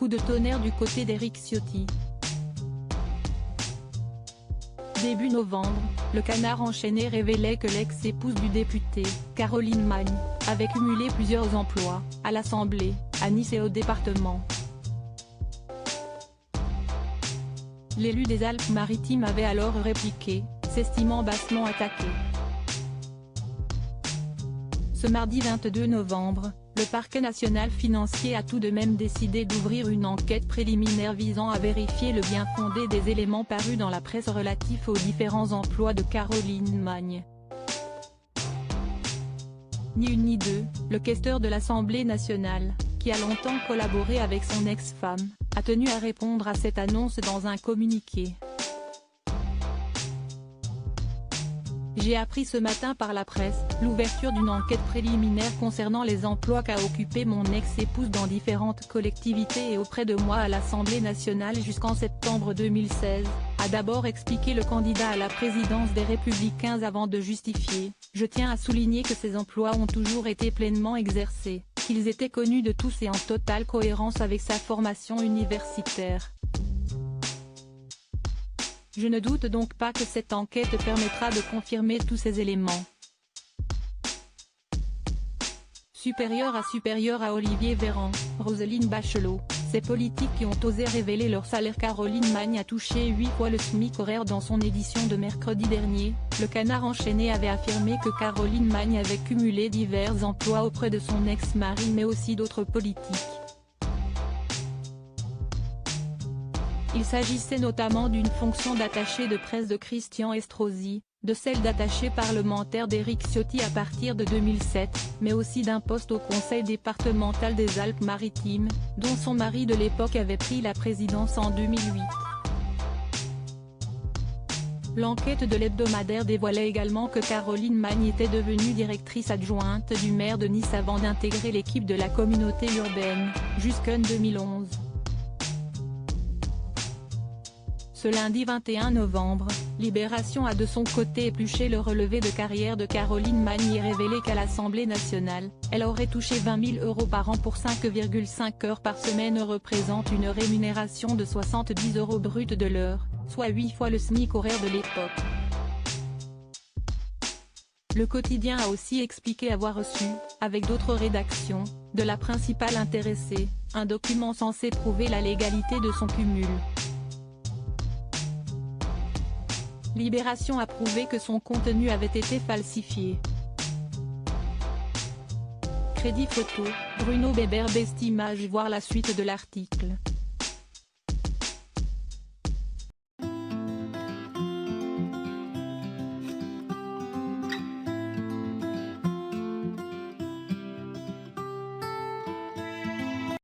coup de tonnerre du côté d'Éric Ciotti. Début novembre, le Canard enchaîné révélait que l'ex-épouse du député, Caroline Magne, avait cumulé plusieurs emplois, à l'Assemblée, à Nice et au département. L'élu des Alpes-Maritimes avait alors répliqué, s'estimant bassement attaqué. Ce mardi 22 novembre, le parquet national financier a tout de même décidé d'ouvrir une enquête préliminaire visant à vérifier le bien-fondé des éléments parus dans la presse relatifs aux différents emplois de Caroline Magne. Ni une ni deux, le questeur de l'Assemblée nationale, qui a longtemps collaboré avec son ex-femme, a tenu à répondre à cette annonce dans un communiqué. J'ai appris ce matin par la presse, l'ouverture d'une enquête préliminaire concernant les emplois qu'a occupés mon ex-épouse dans différentes collectivités et auprès de moi à l'Assemblée nationale jusqu'en septembre 2016, a d'abord expliqué le candidat à la présidence des Républicains avant de justifier. Je tiens à souligner que ces emplois ont toujours été pleinement exercés, qu'ils étaient connus de tous et en totale cohérence avec sa formation universitaire. Je ne doute donc pas que cette enquête permettra de confirmer tous ces éléments. Supérieur à Olivier Véran, Roselyne Bachelot, ces politiques qui ont osé révéler leur salaire. Caroline Magne a touché 8 fois le SMIC horaire dans son édition de mercredi dernier. Le Canard enchaîné avait affirmé que Caroline Magne avait cumulé divers emplois auprès de son ex-mari mais aussi d'autres politiques. Il s'agissait notamment d'une fonction d'attaché de presse de Christian Estrosi, de celle d'attaché parlementaire d'Éric Ciotti à partir de 2007, mais aussi d'un poste au conseil départemental des Alpes-Maritimes, dont son mari de l'époque avait pris la présidence en 2008. L'enquête de l'hebdomadaire dévoilait également que Caroline Magne était devenue directrice adjointe du maire de Nice avant d'intégrer l'équipe de la communauté urbaine, jusqu'en 2011. Ce lundi 21 novembre, Libération a de son côté épluché le relevé de carrière de Caroline Magne et révélé qu'à l'Assemblée nationale, elle aurait touché 20 000 € par an pour 5,5 heures par semaine représente une rémunération de 70 € brut de l'heure, soit 8 fois le SMIC horaire de l'époque. Le quotidien a aussi expliqué avoir reçu, avec d'autres rédactions, de la principale intéressée, un document censé prouver la légalité de son cumul. Libération a prouvé que son contenu avait été falsifié. Crédit photo, Bruno Bébert Best Image. Voir la suite de l'article.